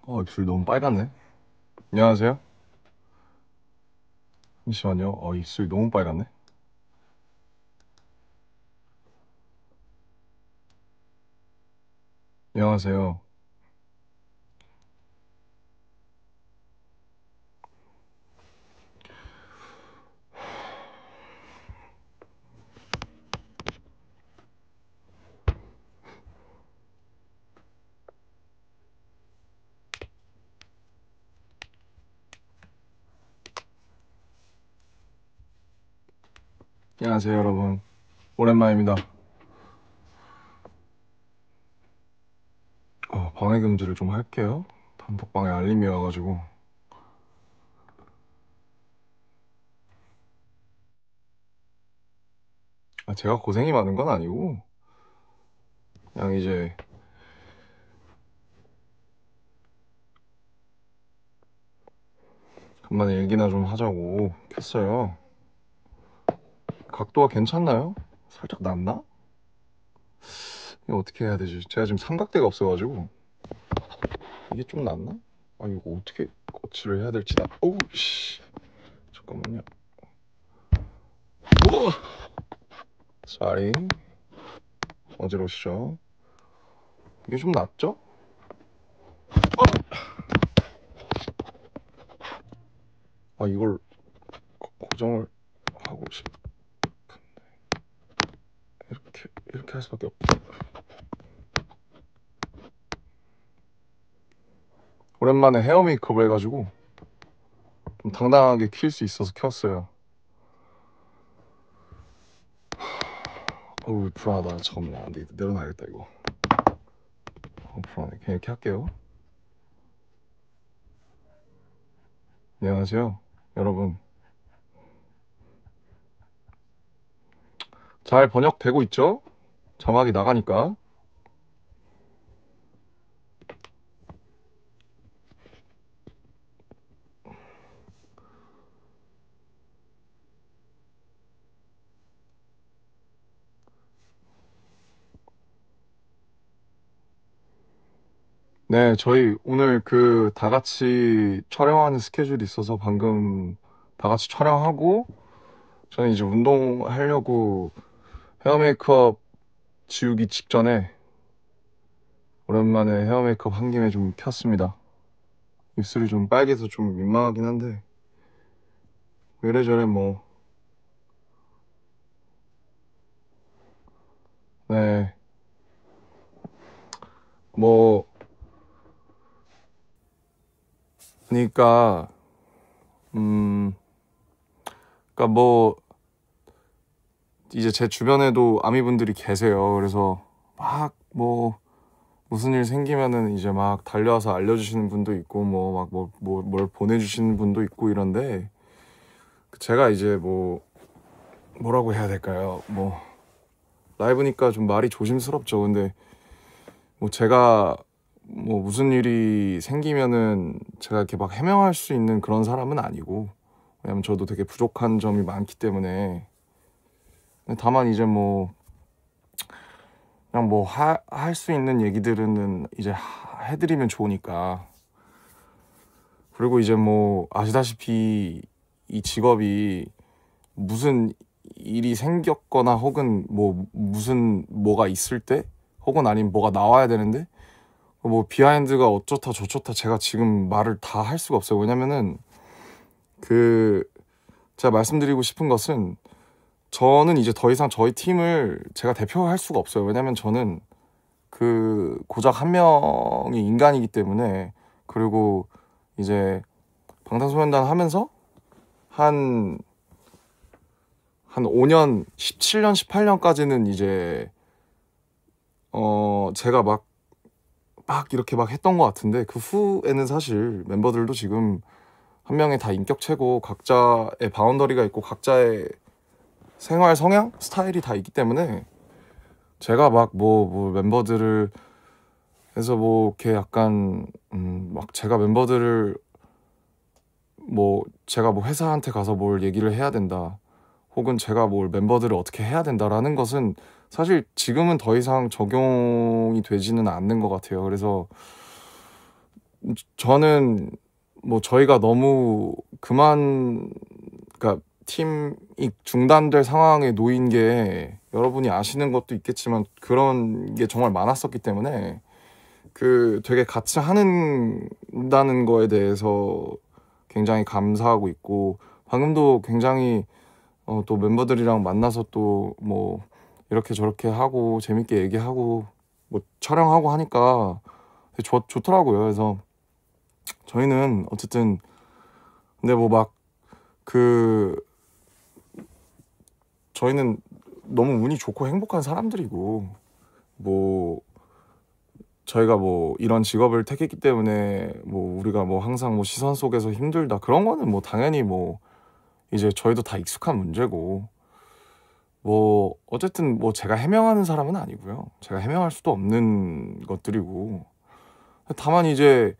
입술이 너무 빨갛네. 안녕하세요. 잠시만요. 입술이 너무 빨갛네. 안녕하세요. 안녕하세요, 여러분. 오랜만입니다. 방해 금지를 좀 할게요. 단톡방에 알림이 와가지고. 제가 고생이 많은 건 아니고, 그냥 이제 간만에 얘기나 좀 하자고 켰어요. 각도가 괜찮나요? 살짝 낮나? 이거 어떻게 해야 되지? 제가 지금 삼각대가 없어가지고 이게 좀 낮나? 이거 어떻게 거치를 해야 될지 어우 씨. 잠깐만요. 오! 쏘리. 어지러우시죠? 이게 좀 낮죠? 이걸 고정을 하고 싶은데 이렇게 할 수밖에 없죠. 오랜만에 헤어 메이크업을 해가지고 좀 당당하게 킬 수 있어서 켰어요. 불안하다. 잠깐만, 안 되겠다. 내려놔야겠다 이거. 불안해. 그냥 이렇게 할게요. 안녕하세요, 여러분. 잘 번역되고 있죠? 자막이 나가니까. 네, 저희 오늘 다 같이 촬영하는 스케줄이 있어서 방금 다 같이 촬영하고 저는 이제 운동하려고 헤어 메이크업 지우기 직전에 오랜만에 헤어 메이크업 한 김에 좀 켰습니다. 입술이 좀 빨개서 좀 민망하긴 한데 이래저래 뭐. 네, 뭐 그러니까 음 그러니까 뭐 이제 제 주변에도 아미분들이 계세요. 그래서 막 뭐 무슨 일 생기면은 이제 막 달려와서 알려주시는 분도 있고 뭐 막 뭘 보내주시는 분도 있고 이런데 제가 이제 뭐라고 해야 될까요? 뭐 라이브니까 좀 말이 조심스럽죠. 근데 뭐 제가 뭐 무슨 일이 생기면은 제가 이렇게 막 해명할 수 있는 그런 사람은 아니고, 왜냐면 저도 되게 부족한 점이 많기 때문에. 다만 이제 뭐 그냥 뭐 할 수 있는 얘기들은 이제 해드리면 좋으니까. 그리고 이제 뭐 아시다시피 이 직업이 무슨 일이 생겼거나 혹은 뭐 무슨 뭐가 있을 때 혹은 아니면 뭐가 나와야 되는데 뭐 비하인드가 어쩌다 저쩌다 제가 지금 말을 다 할 수가 없어요. 왜냐면은 제가 말씀드리고 싶은 것은 저는 이제 더 이상 저희 팀을 제가 대표할 수가 없어요. 왜냐면 저는 고작 한 명의 인간이기 때문에. 그리고 이제 방탄소년단 하면서 한 5년, 17년, 18년까지는 이제 제가 막 이렇게 막 했던 것 같은데 그 후에는 사실 멤버들도 지금 한 명의 다 인격체고 각자의 바운더리가 있고 각자의 생활 성향, 스타일이 다 있기 때문에 제가 막 멤버들을 해서 뭐 이렇게 약간 막 제가 멤버들을 제가 회사한테 가서 뭘 얘기를 해야 된다 혹은 제가 뭘 멤버들을 어떻게 해야 된다라는 것은 사실 지금은 더 이상 적용이 되지는 않는 것 같아요. 그래서 저는 뭐 저희가 너무 그러니까 팀이 중단될 상황에 놓인 게 여러분이 아시는 것도 있겠지만 그런 게 정말 많았었기 때문에 되게 같이 하는다는 거에 대해서 굉장히 감사하고 있고, 방금도 굉장히 또 멤버들이랑 만나서 또 뭐 이렇게 저렇게 하고 재밌게 얘기하고 뭐 촬영하고 하니까 되게 좋더라고요. 그래서 저희는 어쨌든, 근데 뭐 막 저희는 너무 운이 좋고 행복한 사람들이고, 뭐 저희가 뭐 이런 직업을 택했기 때문에 뭐 우리가 뭐 항상 뭐 시선 속에서 힘들다 그런 거는 뭐 당연히 뭐 이제 저희도 다 익숙한 문제고, 뭐 어쨌든 뭐 제가 해명하는 사람은 아니고요. 제가 해명할 수도 없는 것들이고, 다만 이제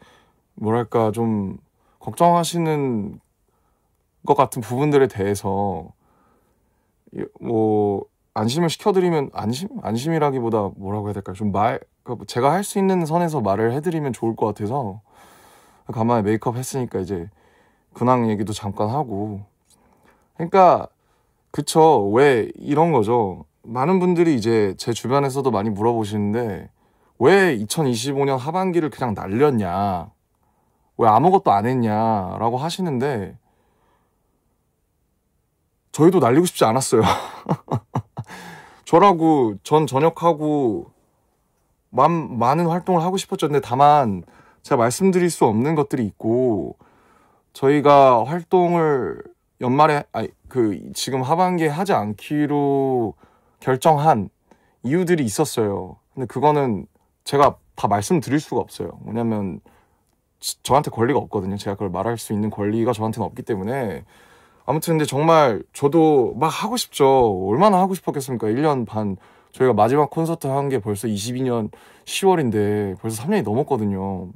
뭐랄까 좀 걱정하시는 것 같은 부분들에 대해서 뭐 안심을 시켜드리면, 안심이라기보다 뭐라고 해야 될까요? 그러니까 제가 할 수 있는 선에서 말을 해드리면 좋을 것 같아서 간만에 메이크업 했으니까 이제 근황 얘기도 잠깐 하고. 그러니까 그쵸, 왜 이런 거죠. 많은 분들이 이제 제 주변에서도 많이 물어보시는데 왜 2025년 하반기를 그냥 날렸냐, 왜 아무것도 안 했냐라고 하시는데, 저희도 날리고 싶지 않았어요. 전 전역하고 많은 활동을 하고 싶었죠. 근데 다만 제가 말씀드릴 수 없는 것들이 있고, 저희가 활동을 연말에 지금 하반기에 하지 않기로 결정한 이유들이 있었어요. 근데 그거는 제가 다 말씀드릴 수가 없어요. 왜냐면 저한테 권리가 없거든요. 제가 그걸 말할 수 있는 권리가 저한테는 없기 때문에. 아무튼 근데 정말 저도 막 하고 싶죠. 얼마나 하고 싶었겠습니까? 1년 반. 저희가 마지막 콘서트 한 게 벌써 22년 10월인데 벌써 3년이 넘었거든요.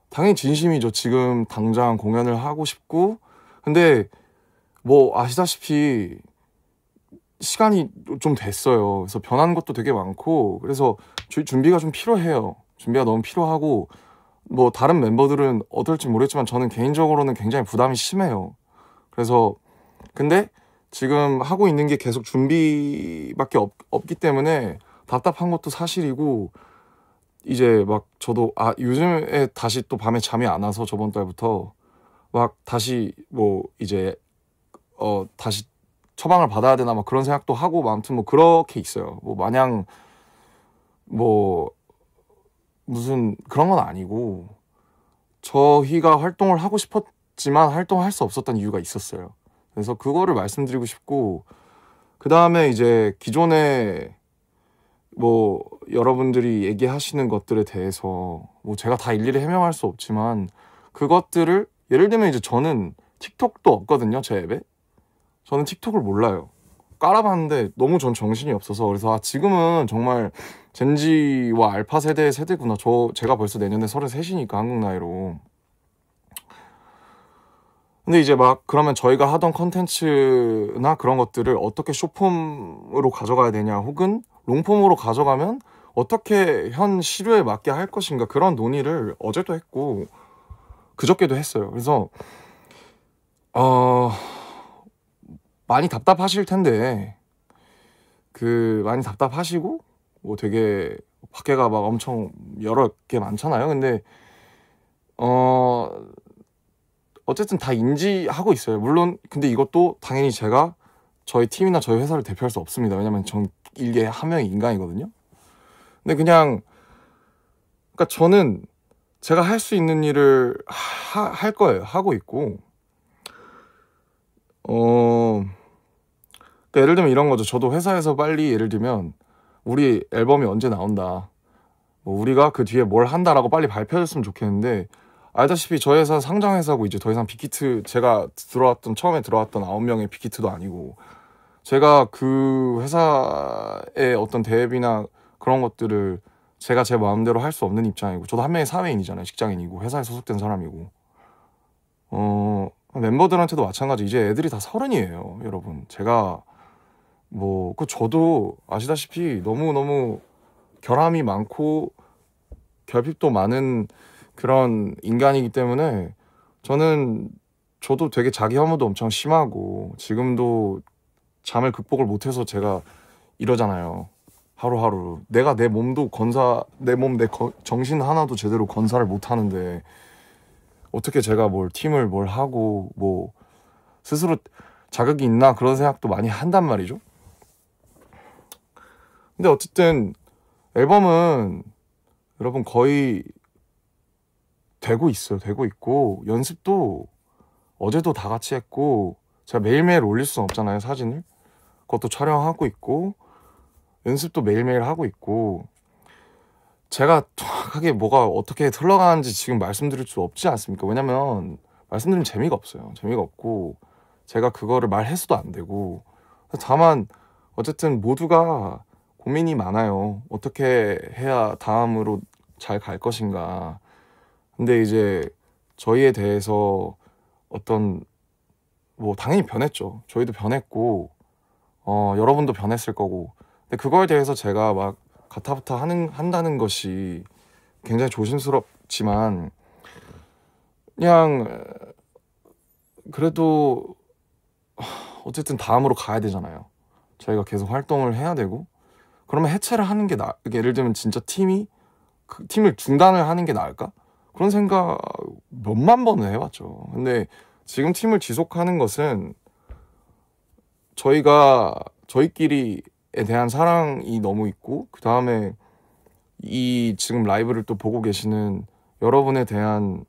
당연히 진심이죠. 지금 당장 공연을 하고 싶고. 근데 뭐 아시다시피 시간이 좀 됐어요. 그래서 변한 것도 되게 많고, 그래서 저희 준비가 좀 필요해요. 준비가 너무 필요하고, 뭐 다른 멤버들은 어떨지 모르겠지만 저는 개인적으로는 굉장히 부담이 심해요. 그래서 근데 지금 하고 있는 게 계속 준비밖에 없기 때문에 답답한 것도 사실이고, 이제 막 저도 요즘에 다시 또 밤에 잠이 안 와서 저번 달부터 막 다시 뭐 이제 다시 처방을 받아야 되나 막 그런 생각도 하고, 아무튼 뭐 그렇게 있어요. 뭐 마냥 뭐 무슨 그런 건 아니고, 저희가 활동을 하고 싶었지만 활동할 수 없었던 이유가 있었어요. 그래서 그거를 말씀드리고 싶고, 그 다음에 이제 기존에 뭐 여러분들이 얘기하시는 것들에 대해서 뭐 제가 다 일일이 해명할 수 없지만, 그것들을 예를 들면 이제 저는 틱톡도 없거든요. 제 앱에 저는 틱톡을 몰라요. 깔아봤는데 너무 전 정신이 없어서. 그래서 지금은 정말 젠지와 알파 세대구나. 제가 벌써 내년에 33이니까 한국 나이로. 근데 이제 막 그러면 저희가 하던 컨텐츠나 그런 것들을 어떻게 숏폼으로 가져가야 되냐, 혹은 롱폼으로 가져가면 어떻게 현 시류에 맞게 할 것인가, 그런 논의를 어제도 했고 그저께도 했어요. 그래서 많이 답답하실 텐데, 많이 답답하시고 뭐 되게 밖에가 막 엄청 여러 개 많잖아요. 근데 어쨌든 다 인지하고 있어요. 물론 근데 이것도 당연히 제가 저희 팀이나 저희 회사를 대표할 수 없습니다. 왜냐면 전 일개 한 명의 인간이거든요. 근데 그러니까 저는 제가 할 수 있는 일을 할 거예요. 하고 있고, 그러니까 예를 들면 이런 거죠. 저도 회사에서 빨리 예를 들면 우리 앨범이 언제 나온다, 뭐 우리가 그 뒤에 뭘 한다라고 빨리 발표했으면 좋겠는데, 알다시피 저희 회사 상장회사고 이제 더 이상 빅히트, 제가 처음에 들어왔던 9명의 빅히트도 아니고, 제가 그 회사의 어떤 대회비나 그런 것들을 제가 제 마음대로 할 수 없는 입장이고, 저도 한 명의 사회인이잖아요. 직장인이고 회사에 소속된 사람이고, 멤버들한테도 마찬가지. 이제 애들이 다 30이에요 여러분. 제가 저도 아시다시피 너무너무 결함이 많고 결핍도 많은 그런 인간이기 때문에 저도 되게 자기 혐오도 엄청 심하고 지금도 잠을 극복을 못해서 제가 이러잖아요. 하루하루 내가 내 몸도 정신 하나도 제대로 건사를 못하는데 어떻게 제가 팀을 뭘 하고 뭐 스스로 자격이 있나 그런 생각도 많이 한단 말이죠. 근데 어쨌든 앨범은 여러분 거의 되고 있어요. 되고 있고 연습도 어제도 다 같이 했고 제가 매일매일 올릴 수는 없잖아요. 사진을. 그것도 촬영하고 있고 연습도 매일매일 하고 있고 제가 정확하게 뭐가 어떻게 흘러가는지 지금 말씀드릴 수 없지 않습니까? 왜냐면 말씀드리면 재미가 없어요. 재미가 없고 제가 그거를 말해서도 안 되고 다만 어쨌든 모두가 고민이 많아요. 어떻게 해야 다음으로 잘 갈 것인가. 근데 이제 저희에 대해서 어떤 당연히 변했죠. 저희도 변했고 여러분도 변했을 거고 근데 그거에 대해서 제가 막 가타부타 한다는 것이 굉장히 조심스럽지만 그냥 그래도 어쨌든 다음으로 가야 되잖아요. 저희가 계속 활동을 해야 되고 그러면 해체를 하는 게 예를 들면 진짜 그 팀을 중단을 하는 게 나을까? 그런 생각 몇만 번을 해봤죠. 근데 지금 팀을 지속하는 것은 저희끼리에 대한 사랑이 너무 있고 그 다음에 이 지금 라이브를 또 보고 계시는 여러분에 대한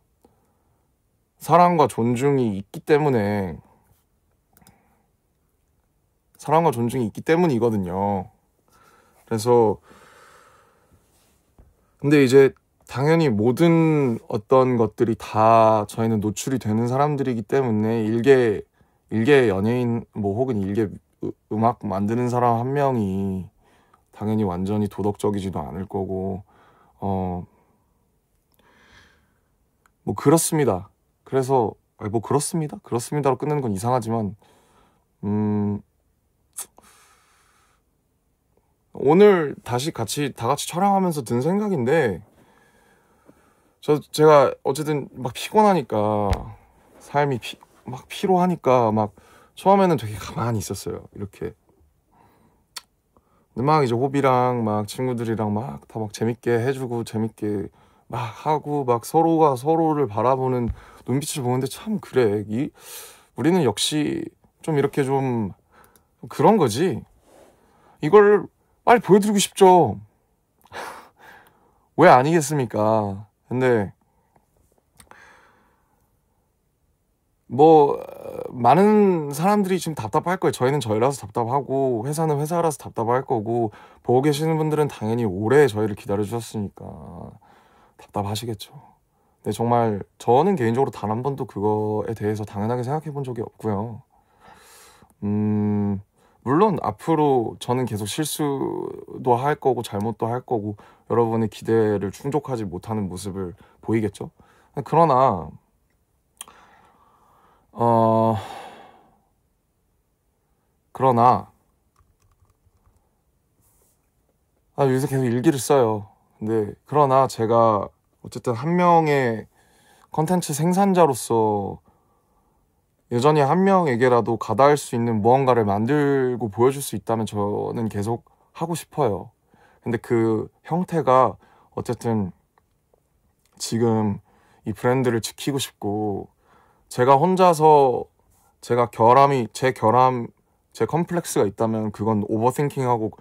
사랑과 존중이 있기 때문이거든요. 그래서 근데 이제 당연히 모든 어떤 것들이 다 저희는 노출이 되는 사람들이기 때문에 일개 연예인 혹은 일개 음악 만드는 사람 한 명이 당연히 완전히 도덕적이지도 않을 거고 그렇습니다. 그래서 그렇습니다로 끝내는 건 이상하지만 오늘 다시 다 같이 촬영하면서 든 생각인데 제가 어쨌든 막 피곤하니까 삶이 막 피로하니까 막 처음에는 되게 가만히 있었어요. 이렇게 근데 막 이제 호비랑 막 친구들이랑 막 다 막 재밌게 해주고 재밌게 막 하고 막 서로가 서로를 바라보는 눈빛을 보는데 참 그래 우리는 역시 좀 이렇게 좀 그런 거지. 이걸 빨리 보여드리고 싶죠. 왜 아니겠습니까? 근데 많은 사람들이 지금 답답할 거예요. 저희는 저희라서 답답하고 회사는 회사라서 답답할 거고 보고 계시는 분들은 당연히 오래 저희를 기다려 주셨으니까 답답하시겠죠. 근데 정말 저는 개인적으로 단 한 번도 그거에 대해서 당연하게 생각해 본 적이 없고요. 물론 앞으로 저는 계속 실수도 할 거고 잘못도 할 거고 여러분의 기대를 충족하지 못하는 모습을 보이겠죠. 그러나 요새 계속 일기를 써요. 근데 그러나 제가 어쨌든 한 명의 컨텐츠 생산자로서 여전히 한 명에게라도 가닿을 수 있는 무언가를 만들고 보여줄 수 있다면 저는 계속 하고 싶어요. 근데 그 형태가 어쨌든 지금 이 브랜드를 지키고 싶고 제가 혼자서 제 컴플렉스가 있다면 그건 오버띵킹하고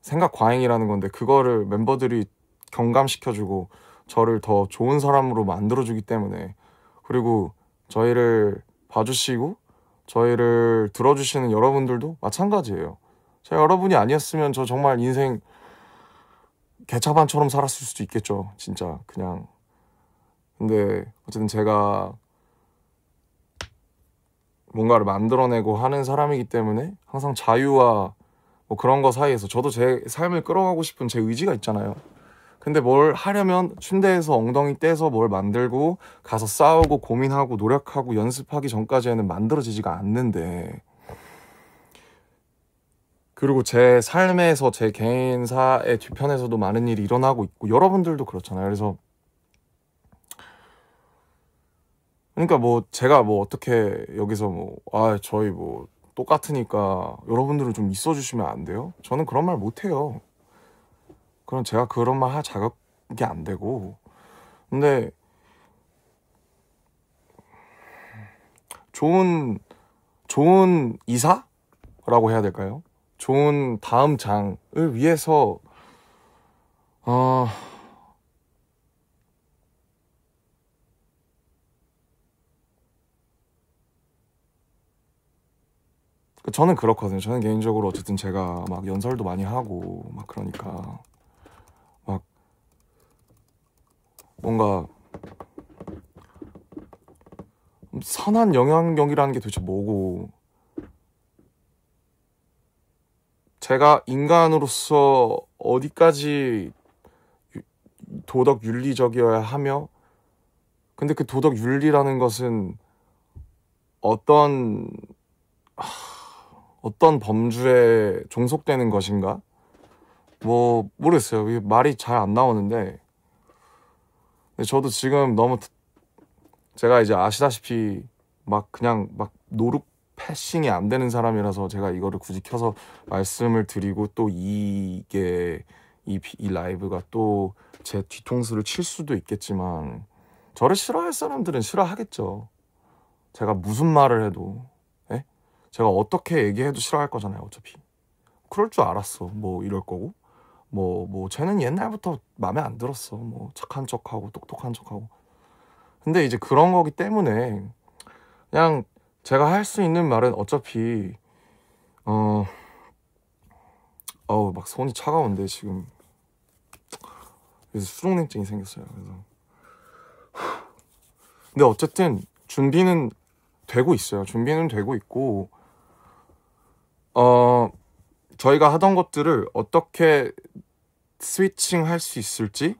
생각 과잉이라는 건데 그거를 멤버들이 경감시켜주고 저를 더 좋은 사람으로 만들어주기 때문에 그리고 저희를 봐주시고 저희를 들어주시는 여러분들도 마찬가지예요. 제가 여러분이 아니었으면 저 정말 인생 개차반처럼 살았을 수도 있겠죠. 진짜 그냥. 근데 어쨌든 제가 뭔가를 만들어내고 하는 사람이기 때문에 항상 자유와 그런 거 사이에서 저도 제 삶을 끌어가고 싶은 제 의지가 있잖아요. 근데 뭘 하려면 침대에서 엉덩이 떼서 뭘 만들고 가서 싸우고 고민하고 노력하고 연습하기 전까지는 만들어지지가 않는데 그리고 제 삶에서 제 개인사의 뒤편에서도 많은 일이 일어나고 있고 여러분들도 그렇잖아요. 그래서 그러니까 뭐 제가 뭐 어떻게 여기서 뭐 저희 뭐 똑같으니까 여러분들은 좀 있어 주시면 안 돼요? 저는 그런 말 못 해요. 그럼 제가 그런 말 할 자격이 안 되고. 근데 좋은 이사라고 해야 될까요? 좋은 다음 장을 위해서 어 저는 그렇거든요. 저는 개인적으로 어쨌든 제가 막 연설도 많이 하고 막 그러니까 막 뭔가 선한 영향력이라는 게 도대체 뭐고, 제가 인간으로서 어디까지 도덕 윤리적이어야 하며, 근데 그 도덕 윤리라는 것은 어떤 범주에 종속되는 것인가? 뭐 모르겠어요. 이게 말이 잘 안 나오는데, 근데 저도 지금 너무 제가 이제 아시다시피 막 그냥 막 노룩 패싱이 안 되는 사람이라서 제가 이거를 굳이 켜서 말씀을 드리고, 또 이게 이 라이브가 또 제 뒤통수를 칠 수도 있겠지만, 저를 싫어할 사람들은 싫어하겠죠. 제가 무슨 말을 해도, 예? 제가 어떻게 얘기해도 싫어할 거잖아요, 어차피. 그럴 줄 알았어. 뭐 이럴 거고. 뭐 쟤는 옛날부터 마음에 안 들었어. 뭐 착한 척하고 똑똑한 척하고. 근데 이제 그런 거기 때문에 그냥 제가 할 수 있는 말은 어차피 막 손이 차가운데 지금. 그래서 수족냉증이 생겼어요. 그래서 근데 어쨌든 준비는 되고 있어요. 준비는 되고 있고, 저희가 하던 것들을 어떻게 스위칭 할 수 있을지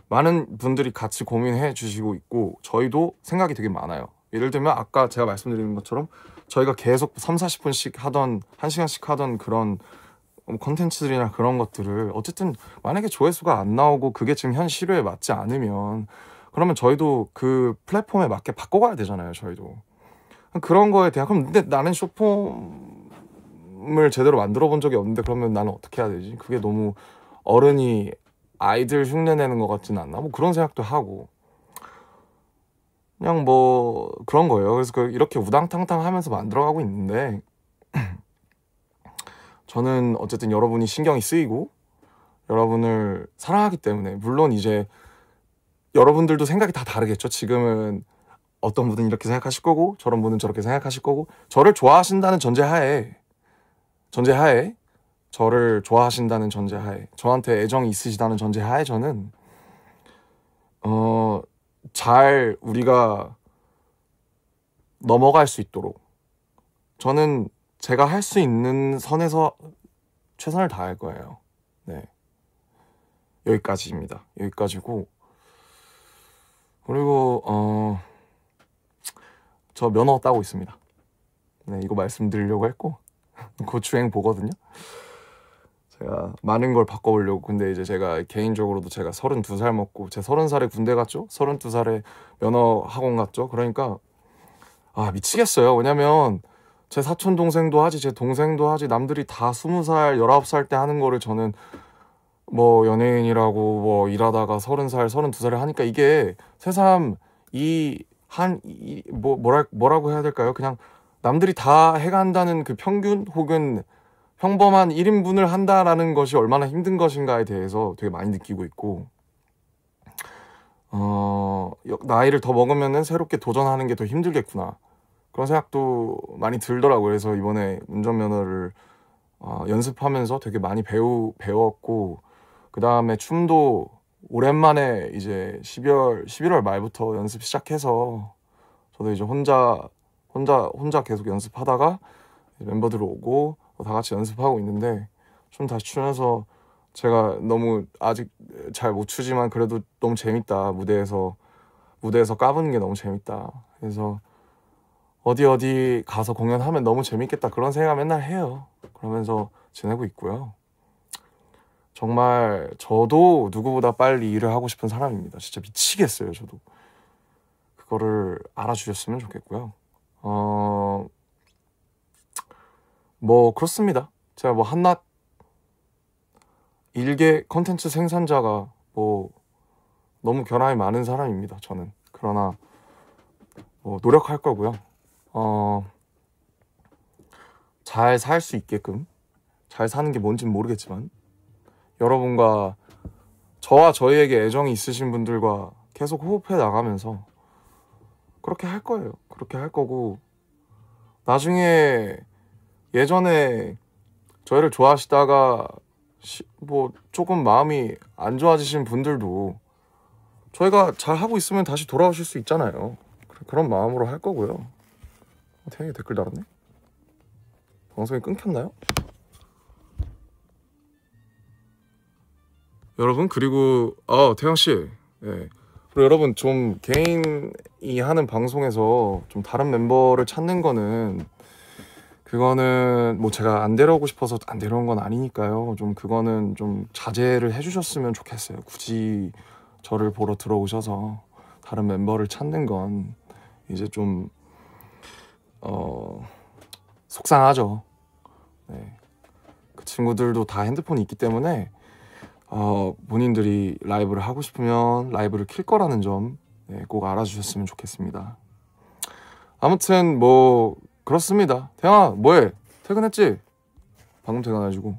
많은 분들이 같이 고민해 주시고 있고, 저희도 생각이 되게 많아요. 예를 들면 아까 제가 말씀드린 것처럼 저희가 계속 3, 40분씩 하던, 1시간씩 하던 그런 컨텐츠들이나 그런 것들을 어쨌든 만약에 조회수가 안 나오고 그게 지금 현 시류에 맞지 않으면, 그러면 저희도 그 플랫폼에 맞게 바꿔가야 되잖아요. 저희도 그런 거에 대한, 그럼 근데 나는 쇼폼을 제대로 만들어 본 적이 없는데 그러면 나는 어떻게 해야 되지? 그게 너무 어른이 아이들 흉내내는 것 같지는 않나? 뭐 그런 생각도 하고, 그냥 뭐 그런 거예요. 그래서 이렇게 우당탕탕 하면서 만들어가고 있는데, 저는 어쨌든 여러분이 신경이 쓰이고 여러분을 사랑하기 때문에, 물론 이제 여러분들도 생각이 다 다르겠죠. 지금은 어떤 분은 이렇게 생각하실 거고 저런 분은 저렇게 생각하실 거고, 저를 좋아하신다는 전제하에 저를 좋아하신다는 전제하에, 저한테 애정이 있으시다는 전제하에, 저는 잘 우리가 넘어갈 수 있도록 저는 제가 할 수 있는 선에서 최선을 다할 거예요. 네, 여기까지입니다. 여기까지고, 그리고 저 면허 따고 있습니다. 네, 이거 말씀드리려고 했고 곧 주행 보거든요. 제가 많은 걸 바꿔보려고. 근데 이제 제가 개인적으로도 제가 32살 먹고, 제 30살에 군대 갔죠. 32살에 면허 학원 갔죠. 그러니까 미치겠어요. 왜냐면 제 사촌 동생도 하지, 제 동생도 하지, 남들이 다 20살 19살 때 하는 거를 저는 뭐 연예인이라고 뭐 일하다가 30살 32살에 하니까, 이게 새삼 뭐라고 해야 될까요? 그냥 남들이 다 해간다는 그 평균 혹은 평범한 1인분을 한다라는 것이 얼마나 힘든 것인가에 대해서 되게 많이 느끼고 있고, 나이를 더 먹으면은 새롭게 도전하는 게 더 힘들겠구나, 그런 생각도 많이 들더라고요. 그래서 이번에 운전면허를 연습하면서 되게 많이 배웠고, 그 다음에 춤도 오랜만에 이제 11월 말부터 연습 시작해서, 저도 이제 혼자 계속 연습하다가 멤버들 오고 다 같이 연습하고 있는데, 춤 다시 추면서 제가 너무 아직 잘 못 추지만 그래도 너무 재밌다. 무대에서 까부는 게 너무 재밌다. 그래서 어디 가서 공연하면 너무 재밌겠다 그런 생각 맨날 해요. 그러면서 지내고 있고요. 정말 저도 누구보다 빨리 일을 하고 싶은 사람입니다. 진짜 미치겠어요. 저도 그거를 알아주셨으면 좋겠고요. 뭐 그렇습니다. 제가 뭐 한낱 일개 컨텐츠 생산자가 뭐 너무 결함이 많은 사람입니다. 저는. 그러나 뭐 노력할 거고요. 잘 살 수 있게끔, 잘 사는 게 뭔지는 모르겠지만 여러분과 저와 저희에게 애정이 있으신 분들과 계속 호흡해 나가면서 그렇게 할 거예요. 그렇게 할 거고, 나중에 예전에 저희를 좋아하시다가 뭐 조금 마음이 안 좋아지신 분들도 저희가 잘 하고 있으면 다시 돌아오실 수 있잖아요. 그런 마음으로 할 거고요. 태양이 댓글 달았네? 방송이 끊겼나요? 여러분, 그리고 태양씨, 예. 그리고 여러분, 좀 개인이 하는 방송에서 좀 다른 멤버를 찾는 거는, 그거는 뭐 제가 안 데려오고 싶어서 안 데려온 건 아니니까요. 좀 그거는 좀 자제를 해주셨으면 좋겠어요. 굳이 저를 보러 들어오셔서 다른 멤버를 찾는 건 이제 좀 속상하죠. 네. 그 친구들도 다 핸드폰이 있기 때문에 본인들이 라이브를 하고 싶으면 라이브를 킬 거라는 점 꼭 알아주셨으면 좋겠습니다. 아무튼 뭐 그렇습니다. 태양아, 뭐해? 퇴근했지? 방금 퇴근해가지고.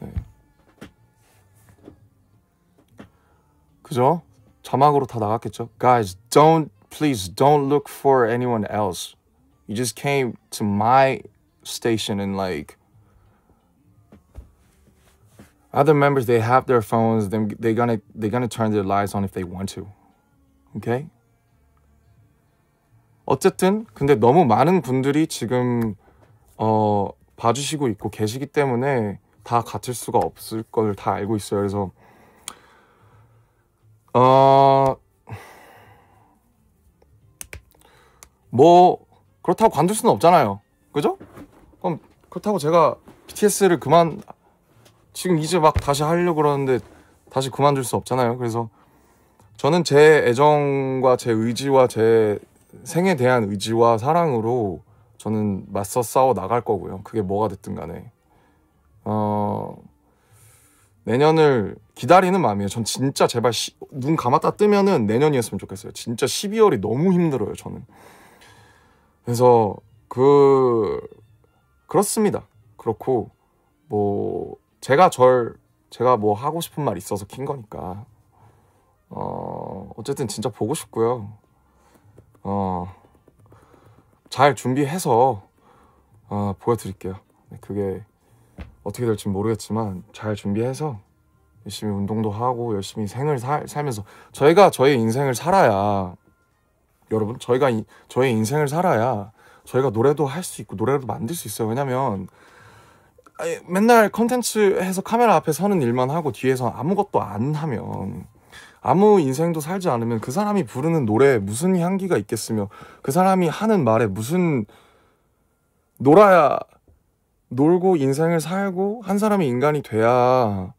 네. 그죠? 자막으로 다 나갔겠죠? Guys, please don't look for anyone else. You just came to my station and like other members, they have their phones. They're gonna turn their lights on if they want to. Okay? 어쨌든 근데 너무 많은 분들이 지금 봐주시고 있고 계시기 때문에 다 같을 수가 없을 걸 다 알고 있어요. 그래서 뭐 그렇다고 관둘 수는 없잖아요. 그죠? 그럼 그렇다고 제가 BTS를 지금 이제 막 다시 하려고 그러는데 다시 그만둘 수 없잖아요. 그래서 저는 제 애정과 제 의지와 제 생에 대한 의지와 사랑으로 저는 맞서 싸워 나갈 거고요. 그게 뭐가 됐든 간에 내년을 기다리는 마음이에요. 전 진짜 제발 눈 감았다 뜨면은 내년이었으면 좋겠어요. 진짜 12월이 너무 힘들어요. 저는. 그래서 그렇습니다. 그렇고 뭐 제가 뭐 하고 싶은 말 있어서 킨 거니까 어쨌든 진짜 보고 싶고요. 잘 준비해서 보여드릴게요. 그게 어떻게 될지 모르겠지만 잘 준비해서 열심히 운동도 하고 열심히 생을 살면서 저희가 저희 인생을 살아야, 여러분, 저희가 저희 인생을 살아야 저희가 노래도 할 수 있고 노래도 만들 수 있어요. 왜냐면 맨날 컨텐츠 해서 카메라 앞에 서는 일만 하고 뒤에서 아무것도 안 하면, 아무 인생도 살지 않으면 그 사람이 부르는 노래에 무슨 향기가 있겠으며 그 사람이 하는 말에 무슨, 놀고 인생을 살고 한 사람이 인간이 돼야,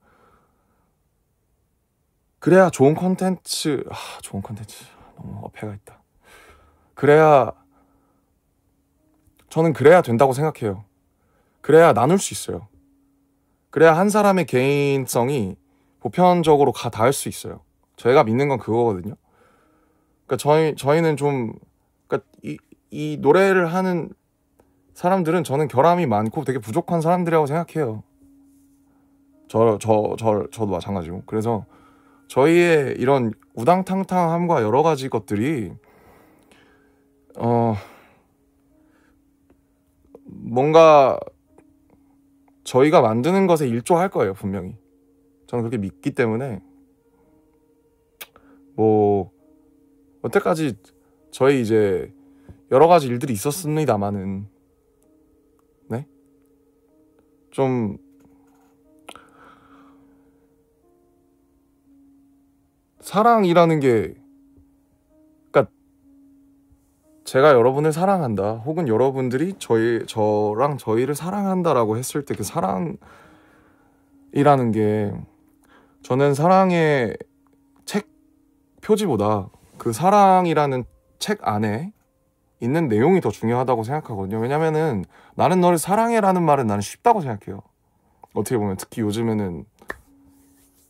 그래야 좋은 컨텐츠 너무 어폐가 있다. 저는 그래야 된다고 생각해요. 그래야 나눌 수 있어요. 그래야 한 사람의 개인성이 보편적으로 닿을 수 있어요. 저희가 믿는 건 그거거든요. 그러니까 저희는 좀, 그러니까 이 노래를 하는 사람들은 저는 결함이 많고 되게 부족한 사람들이라고 생각해요. 저도 마찬가지고. 그래서 저희의 이런 우당탕탕함과 여러 가지 것들이 뭔가 저희가 만드는 것에 일조할 거예요. 분명히 저는 그렇게 믿기 때문에, 뭐 여태까지 저희 이제 여러 가지 일들이 있었습니다만은 네? 좀 사랑이라는 게, 그러니까 제가 여러분을 사랑한다, 혹은 여러분들이 저랑 저희를 사랑한다라고 했을 때 그 사랑이라는 게, 저는 사랑의 책 표지보다 그 사랑이라는 책 안에 있는 내용이 더 중요하다고 생각하거든요. 왜냐면은 나는 너를 사랑해라는 말은 나는 쉽다고 생각해요. 어떻게 보면 특히 요즘에는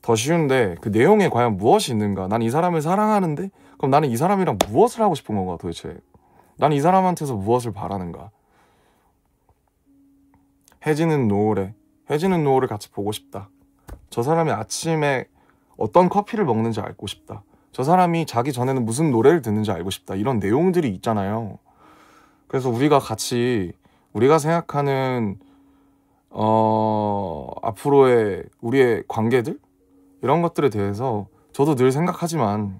더 쉬운데, 그 내용에 과연 무엇이 있는가? 난 이 사람을 사랑하는데 그럼 나는 이 사람이랑 무엇을 하고 싶은 건가 도대체? 난 이 사람한테서 무엇을 바라는가? 해지는 노을을 같이 보고 싶다. 저 사람이 아침에 어떤 커피를 먹는지 알고 싶다. 저 사람이 자기 전에는 무슨 노래를 듣는지 알고 싶다. 이런 내용들이 있잖아요. 그래서 우리가 같이, 우리가 생각하는 앞으로의 우리의 관계들, 이런 것들에 대해서 저도 늘 생각하지만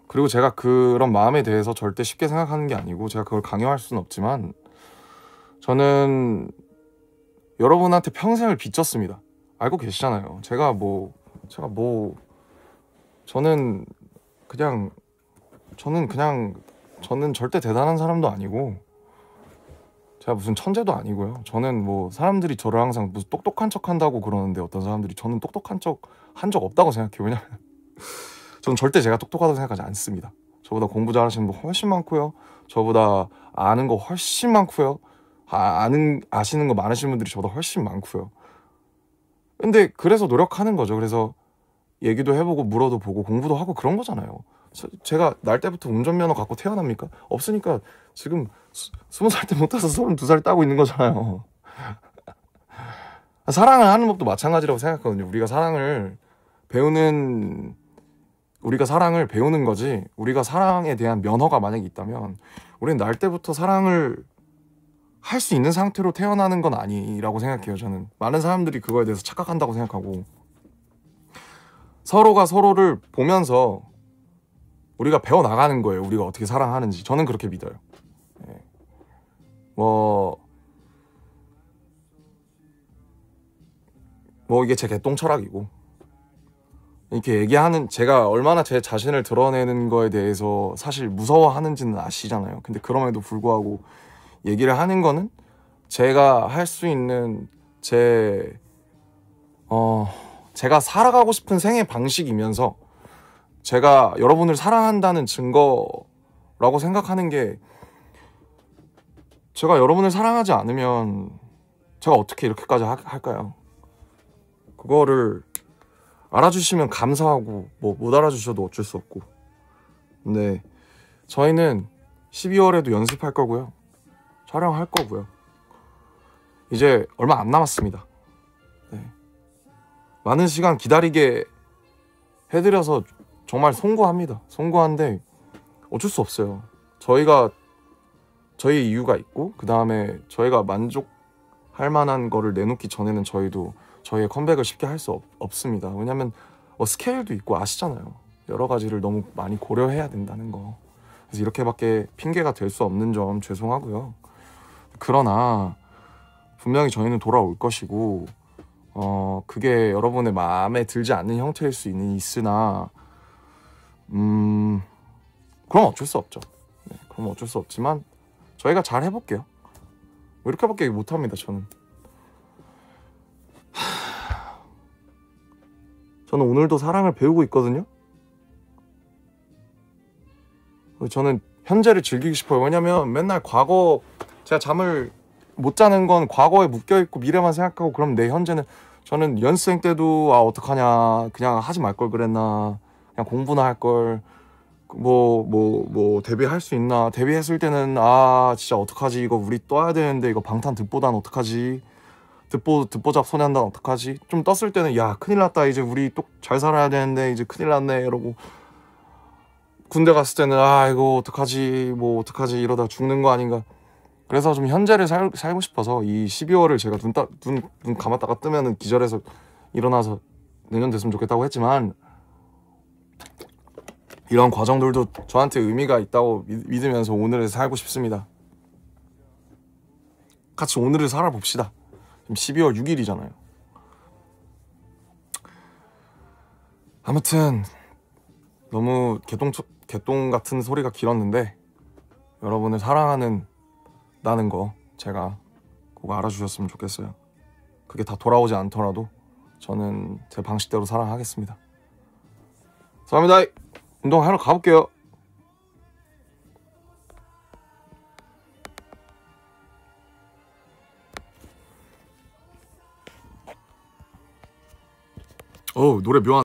그리고 제가 그런 마음에 대해서 절대 쉽게 생각하는 게 아니고 제가 그걸 강요할 수는 없지만, 저는 여러분한테 평생을 빚졌습니다. 알고 계시잖아요. 저는 그냥 저는 절대 대단한 사람도 아니고 제가 무슨 천재도 아니고요. 저는 뭐 사람들이 저를 항상 무슨 똑똑한 척 한다고 그러는데, 어떤 사람들이 저는 똑똑한 척 한 적 없다고 생각해요. 왜냐면 저는 절대 제가 똑똑하다고 생각하지 않습니다. 저보다 공부 잘하시는 분 훨씬 많고요. 저보다 아는 거 훨씬 많고요. 아시는 거 많으신 분들이 저보다 훨씬 많고요. 근데 그래서 노력하는 거죠. 그래서 얘기도 해보고 물어도 보고 공부도 하고 그런 거잖아요. 제가 날 때부터 운전면허 갖고 태어납니까? 없으니까 지금 20살 때 못 타서 32살 따고 있는 거잖아요. 사랑을 하는 법도 마찬가지라고 생각하거든요. 우리가 사랑을 배우는 거지, 우리가 사랑에 대한 면허가 만약에 있다면 우리는 날 때부터 사랑을 할 수 있는 상태로 태어나는 건 아니라고 생각해요. 저는 많은 사람들이 그거에 대해서 착각한다고 생각하고, 서로가 서로를 보면서 우리가 배워나가는 거예요. 우리가 어떻게 사랑하는지. 저는 그렇게 믿어요. 이게 제 개똥 철학이고, 이렇게 얘기하는 제가 얼마나 제 자신을 드러내는 거에 대해서 사실 무서워하는지는 아시잖아요. 근데 그럼에도 불구하고 얘기를 하는 거는 제가 할 수 있는 제가 살아가고 싶은 생애 방식이면서 제가 여러분을 사랑한다는 증거라고 생각하는 게, 제가 여러분을 사랑하지 않으면 제가 어떻게 이렇게까지 할까요? 그거를 알아주시면 감사하고 뭐 못 알아주셔도 어쩔 수 없고. 근데 저희는 12월에도 연습할 거고요. 촬영할 거고요. 이제 얼마 안 남았습니다. 많은 시간 기다리게 해드려서 정말 송구합니다. 송구한데 어쩔 수 없어요. 저희 이유가 있고, 그 다음에 저희가 만족할 만한 거를 내놓기 전에는 저희도 저희의 컴백을 쉽게 할 수 없습니다. 왜냐면 스케일도 있고 아시잖아요. 여러 가지를 너무 많이 고려해야 된다는 거. 그래서 이렇게밖에 핑계가 될 수 없는 점 죄송하고요. 그러나 분명히 저희는 돌아올 것이고, 그게 여러분의 마음에 들지 않는 형태일 수 있으나 그럼 어쩔 수 없죠. 그럼 어쩔 수 없지만 저희가 잘 해볼게요. 이렇게밖에 못합니다. 저는 오늘도 사랑을 배우고 있거든요. 저는 현재를 즐기고 싶어요. 왜냐면 맨날 제가 잠을 못 자는 건 과거에 묶여있고 미래만 생각하고, 그럼 내 현재는, 저는 연습생 때도 어떡하냐, 그냥 하지 말 걸 그랬나, 그냥 공부나 할 걸, 데뷔할 수 있나, 데뷔했을 때는 진짜 어떡하지, 이거 우리 떠야 되는데, 이거 방탄 듣보단 어떡하지, 듣보잡 소년단 어떡하지, 좀 떴을 때는 야 큰일 났다, 이제 우리 또 잘 살아야 되는데 이제 큰일 났네 이러고, 군대 갔을 때는 이거 어떡하지, 어떡하지, 이러다 죽는 거 아닌가. 그래서 좀 현재를 살고 싶어서 이 12월을 제가 눈 감았다가 뜨면은 기절해서 일어나서 내년 됐으면 좋겠다고 했지만, 이런 과정들도 저한테 의미가 있다고 믿으면서 오늘을 살고 싶습니다. 같이 오늘을 살아봅시다. 지금 12월 너무 개똥 같은 소리가 길었는데 여러분을 사랑하는 나는 거 제가 꼭 알아주셨으면 좋겠어요. 그게 다 돌아오지 않더라도 저는 제 방식대로 사랑하겠습니다. 감사합니다. 운동하러 가볼게요. 노래 묘한